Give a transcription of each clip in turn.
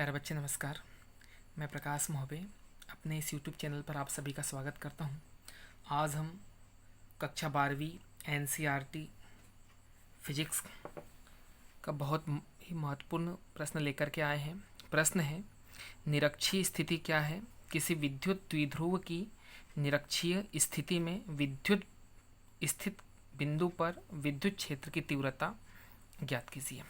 प्यारे बच्चे नमस्कार। मैं प्रकाश मोहबे अपने इस यूट्यूब चैनल पर आप सभी का स्वागत करता हूं। आज हम कक्षा 12वीं एनसीईआरटी फिजिक्स का बहुत ही महत्वपूर्ण प्रश्न लेकर के आए हैं। प्रश्न है, निरक्षीय स्थिति क्या है? किसी विद्युत द्विध्रुव की निरक्षीय स्थिति में विद्युत स्थित बिंदु पर विद्युत क्षेत्र की तीव्रता ज्ञात कीजिए।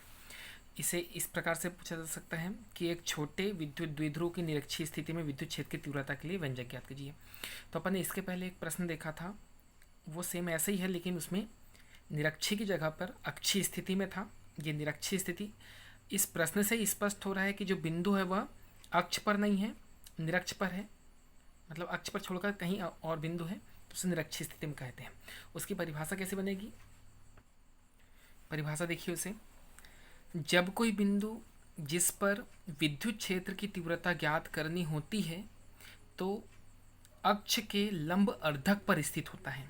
इसे इस प्रकार से पूछा जा सकता है कि एक छोटे विद्युत द्विध्रुव की निरक्षीय स्थिति में विद्युत क्षेत्र की तीव्रता के लिए व्यंजक ज्ञात कीजिए। तो अपन ने इसके पहले एक प्रश्न देखा था, वो सेम ऐसे ही है, लेकिन उसमें निरक्षीय की जगह पर अक्षीय स्थिति में था। ये निरक्षीय स्थिति इस प्रश्न से स्पष्ट हो रहा है कि जो बिंदु है वह अक्ष पर नहीं है, निरक्ष पर है। मतलब अक्ष पर छोड़कर कहीं और बिंदु है तो उसे निरक्षीय स्थिति में कहते हैं। उसकी परिभाषा कैसे बनेगी? परिभाषा देखिए उसे, जब कोई बिंदु जिस पर विद्युत क्षेत्र की तीव्रता ज्ञात करनी होती है तो अक्ष के लंब अर्धक पर स्थित होता है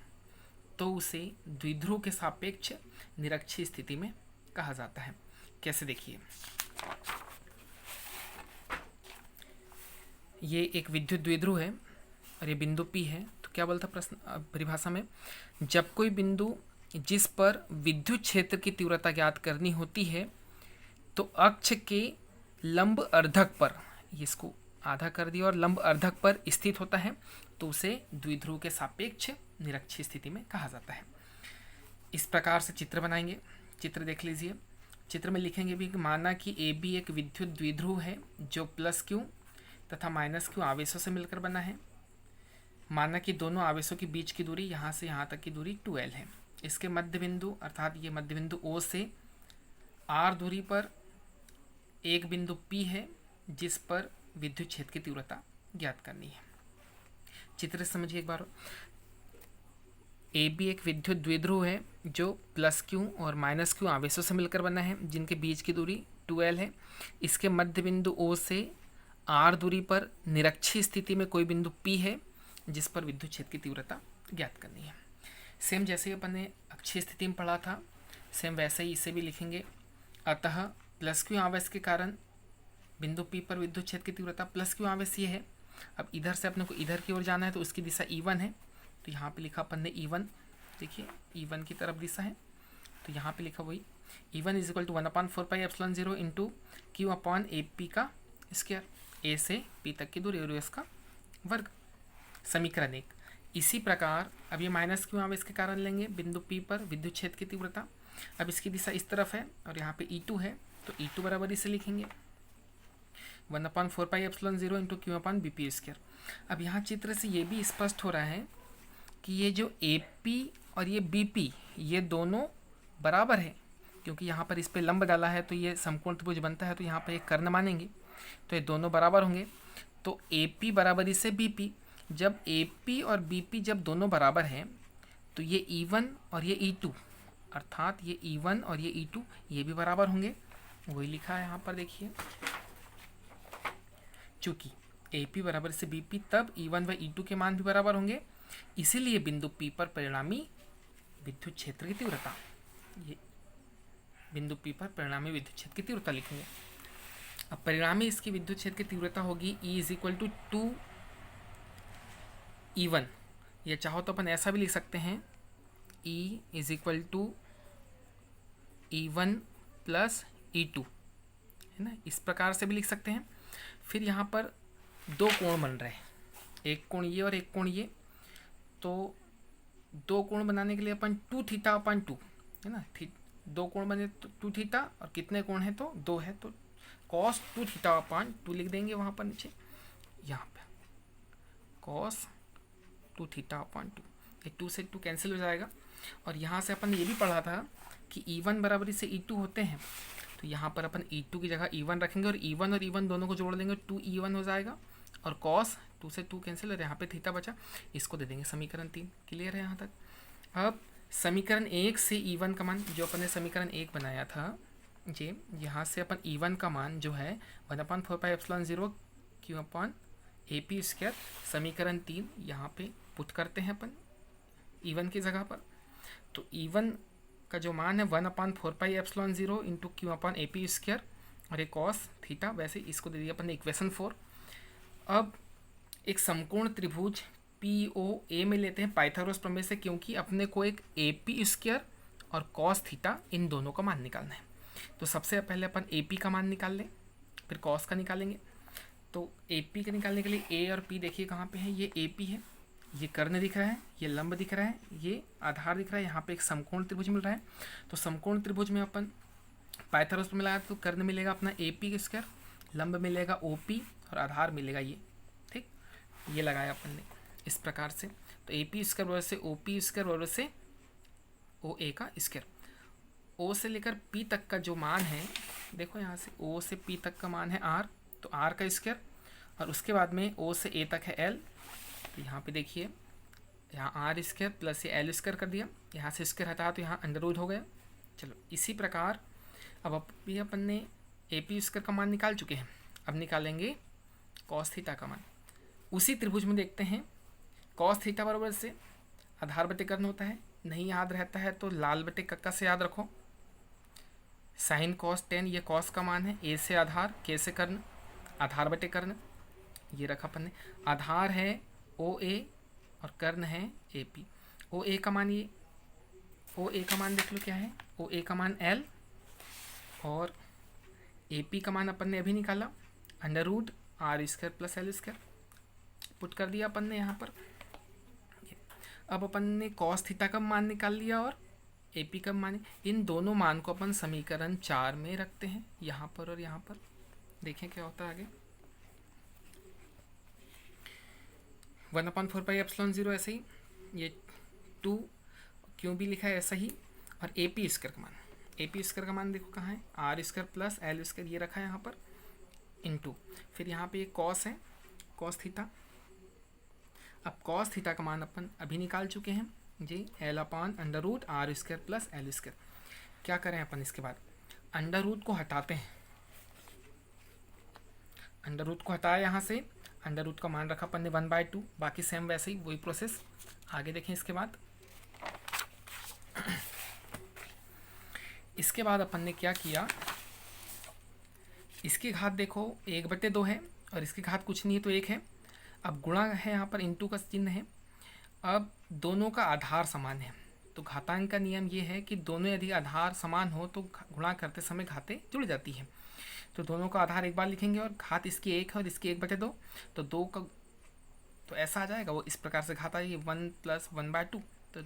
तो उसे द्विध्रुव के सापेक्ष निरक्षीय स्थिति में कहा जाता है। कैसे देखिए, ये एक विद्युत द्विध्रुव है और ये बिंदु P है। तो क्या बोलता प्रश्न परिभाषा में, जब कोई बिंदु जिस पर विद्युत क्षेत्र की तीव्रता ज्ञात करनी होती है तो अक्ष के लंब अर्धक पर, इसको आधा कर दिया, और लंब अर्धक पर स्थित होता है तो उसे द्विध्रुव के सापेक्ष निरक्षीय स्थिति में कहा जाता है। इस प्रकार से चित्र बनाएंगे। चित्र देख लीजिए। चित्र में लिखेंगे भी कि माना कि ए बी एक विद्युत द्विध्रुव है जो प्लस क्यू तथा माइनस क्यू आवेशों से मिलकर बना है। माना कि दोनों आवेशों के बीच की दूरी यहाँ से यहाँ तक की दूरी 2L है। इसके मध्य बिंदु अर्थात ये मध्य बिंदु O से R दूरी पर एक बिंदु P है जिस पर विद्युत क्षेत्र की तीव्रता ज्ञात करनी है। चित्र समझिए एक बार। ए बी एक विद्युत द्विध्रुव है जो प्लस क्यू और माइनस क्यू आवेशों से मिलकर बना है जिनके बीच की दूरी 2L है। इसके मध्य बिंदु O से R दूरी पर निरक्षीय स्थिति में कोई बिंदु P है जिस पर विद्युत क्षेत्र की तीव्रता ज्ञात करनी है। सेम जैसे अपन ने अक्षीय स्थिति में पढ़ा था, सेम वैसे ही इसे भी लिखेंगे। अतः प्लस क्यू आवेश के कारण बिंदु P पर विद्युत क्षेत्र की तीव्रता प्लस क्यू आवेश ये है। अब इधर से अपने को इधर की ओर जाना है तो उसकी दिशा E1 है, तो यहाँ पे लिखा अपन ने E1। देखिए E1 की तरफ दिशा है तो यहाँ पे लिखा वही E1 is equal to 1/4πε0 into Q upon A P का स्क्वायर, ए से पी तक की दूरी और इसका वर्ग। समीकरण 1। इसी प्रकार अब ये माइनस क्यू आवेश के कारण लेंगे बिंदु P पर विद्युत क्षेत्र की तीव्रता। अब इसकी दिशा इस तरफ है और यहाँ पे E2 है तो E2 बराबर इसे लिखेंगे 1/4πε0 into Q upon B P square. अब यहाँ चित्र से ये भी स्पष्ट हो रहा है कि ये जो AP और ये BP ये दोनों बराबर है, क्योंकि यहाँ पर इस पर लंब डाला है तो ये समकोण त्रिभुज बनता है, तो यहाँ पर एक कर्ण मानेंगे तो ये दोनों बराबर होंगे। तो AP बराबर से BP, जब AP और BP जब दोनों बराबर हैं तो ये E1 और ये E2 अर्थात ये E1 और ये E2 ये भी बराबर होंगे। वही लिखा है यहाँ पर देखिए, चूंकि AP बराबर से BP तब E1 व E2 के मान भी बराबर होंगे, इसीलिए बिंदु P पर परिणामी विद्युत क्षेत्र की तीव्रता, ये बिंदु P पर परिणामी विद्युत क्षेत्र की तीव्रता लिखेंगे। अब परिणामी इसकी विद्युत क्षेत्र की तीव्रता होगी E is equal to 2E1, या चाहो तो अपन ऐसा भी लिख सकते हैं E is equal to E1 plus E2, है ना, इस प्रकार से भी लिख सकते हैं। फिर यहाँ पर दो कोण बन रहे हैं, एक कोण ये और एक कोण ये, तो दो कोण बनाने के लिए अपन 2θ/2, है ना, दो कोण बने तो 2θ और कितने कोण है तो 2 है, तो cos 2θ/2 लिख देंगे वहाँ पर नीचे, यहाँ पे cos 2θ/2, ये 2 से 2 कैंसिल हो जाएगा। और यहाँ से अपन ये भी पढ़ा था कि E1 बराबर से E2 होते हैं, तो यहाँ पर अपन E2 की जगह E1 रखेंगे और E1 और E1 दोनों को जोड़ देंगे, 2E1 हो जाएगा और cos 2 से 2 कैंसिल और यहाँ पे थीटा बचा, इसको दे देंगे समीकरण 3। क्लियर है यहाँ तक? अब समीकरण 1 से E1 का मान, जो अपन ने समीकरण 1 बनाया था, ये यहाँ से अपन E1 का मान जो है 1/4πε0 Q upon A P square, समीकरण 3 यहाँ पे पुट करते हैं अपन E1 की जगह पर। तो E1 का जो मान है 1/4πε0 into Q upon A P square और ये कॉस थीटा, वैसे इसको दे दिया अपन ने इक्वेशन 4। अब एक समकोण त्रिभुज पी ओ ए में लेते हैं पाइथागोरस प्रमेय से, क्योंकि अपने को एक ए पी स्क्वायर और कॉस थीटा इन दोनों का मान निकालना है। तो सबसे पहले अपन ए पी का मान निकाल लें, फिर कॉस का निकालेंगे। तो ए पी का निकालने के लिए ए और पी देखिए कहाँ पे है, ये ए पी है, ये कर्ण दिख रहा है, ये लंब दिख रहा है, ये आधार दिख रहा है, यहाँ पे एक समकोण त्रिभुज मिल रहा है। तो समकोण त्रिभुज में अपन पाइथागोरस प्रमेय लगाया तो कर्ण मिलेगा अपना ए पी स्क्वायर, लंब मिलेगा ओ पी और आधार मिलेगा ये। ठीक, ये लगाया अपन ने इस प्रकार से। तो ए पी स्क्वायर बराबर से ओ पी स्क्वायर बराबर से ओ ए का स्क्वायर। ओ से लेकर पी तक का जो मान है, देखो यहाँ से ओ से पी तक का मान है आर, तो आर का स्क्वायर, और उसके बाद में ओ से ए तक है एल। तो यहाँ पे देखिए, यहाँ आर स्क्वायर प्लस ये एल स्क्वायर कर दिया, यहाँ से स्क्वायर हटा तो यहाँ अंडर रूट हो गया। चलो इसी प्रकार अब भी अपन ने ए पी स्क्वायर का मान निकाल चुके हैं, अब निकालेंगे कॉस थीटा का मान। उसी त्रिभुज में देखते हैं कॉस थीटा बराबर से आधार बटे कर्ण होता है, नहीं याद रहता है तो लाल बटे कक्का से याद रखो। साइन कॉस 10 ये कॉस का मान है, ए से आधार, के से कर्ण, आधार बटे कर्ण, ये रखा अपन ने। आधार है ओ ए और कर्ण है ए पी। ओ ए का मान, ये ओ ए का मान देख लो क्या है, ओ ए का मान एल, और ए पी का मान अपन ने अभी निकाला under root R square plus L square, put कर दिया अपन ने यहाँ पर। अब अपन ने कॉस थीटा का मान निकाल लिया और ए पी का मान, इन दोनों मान को अपन समीकरण 4 में रखते हैं, यहाँ पर और यहाँ पर। देखें क्या होता है आगे। 1/4πε0 ऐसे ही, ये 2 क्यों भी लिखा है ऐसा ही, और ए पी स्क्वायर का मान, ए पी स्क्वायर का मान देखो कहाँ है, R square plus L square, ये रखा है यहाँ पर इनटू, फिर यहाँ पे एक कॉस है, कॉस थीटा। अब कॉस थीटा का मान अपन अभी निकाल चुके हैं जी, L upon under root R square plus L square. क्या करें अपन इसके बाद, अंडर रूट को हटाते हैं, अंडर रूट को हटाया यहाँ से, अंडर रूट का मान रखा अपन ने 1/2, बाकी सेम वैसे ही वही प्रोसेस आगे देखें। इसके बाद अपन ने क्या किया, इसकी घात देखो 1/2 है और इसकी घात कुछ नहीं है तो 1 है। अब गुणा है यहाँ पर, इनटू का चिन्ह है। अब दोनों का आधार समान है, तो घातांक का नियम ये है कि दोनों यदि आधार समान हो तो गुणा करते समय घातें जुड़ जाती हैं। तो दोनों का आधार एक बार लिखेंगे और घात इसकी 1 है और इसकी 1/2, तो 2 का तो ऐसा आ जाएगा, वो इस प्रकार से घात आएगी 1 + 1/2, तो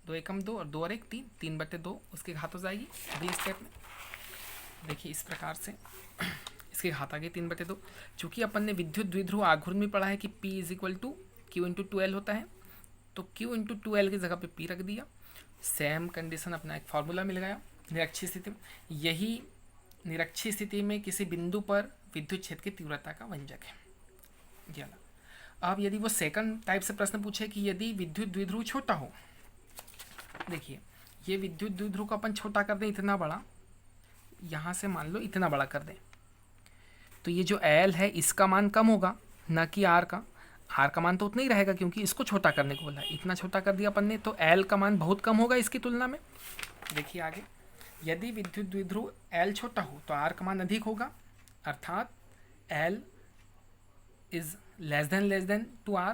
2 एकम 2 और 2 और 1 3, 3/2 उसकी घात हो जाएगी अगले स्टेप में। देखिए इस प्रकार से इसकी घात आ गई 3/2। चूँकि अपन ने विद्युत द्विध्रुव आघूर्ण में पढ़ा है कि P = Q × 2L होता है, तो Q × 2L की जगह पे P रख दिया। सेम कंडीशन अपना एक फार्मूला मिल गया निरक्षीय स्थिति में। यही निरक्षीय स्थिति में किसी बिंदु पर विद्युत क्षेत्र की तीव्रता का व्यंजक है। अब यदि वो सेकंड टाइप से प्रश्न पूछे कि यदि विद्युत द्विध्रुव छोटा हो, देखिए ये विद्युत द्विध्रुव को अपन छोटा कर दें इतना बड़ा, यहाँ से मान लो इतना बड़ा कर दें, तो ये जो L है इसका मान कम होगा ना कि R का। R का मान तो उतना ही रहेगा क्योंकि इसको छोटा करने को बोला है, इतना छोटा कर दिया अपन ने, तो L का मान बहुत कम होगा इसकी तुलना में। देखिए आगे, यदि विद्युत द्विध्रुव L छोटा हो तो R का मान अधिक होगा, अर्थात L is less than to R,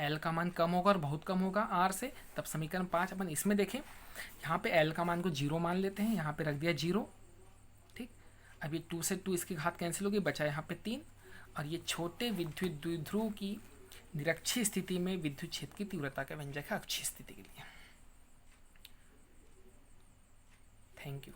L का मान कम होगा और बहुत कम होगा R से। तब समीकरण 5 अपन इसमें देखें, यहाँ पे L का मान को 0 मान लेते हैं, यहाँ पे रख दिया 0। ठीक, अब ये 2 से 2 इसकी घात कैंसिल होगी, बचा यहाँ पे 3। और ये छोटे विद्युत द्विध्रुव की निरक्षीय स्थिति में विद्युत क्षेत्र की तीव्रता का व्यंजक है अक्षीय स्थिति के लिए। Thank you.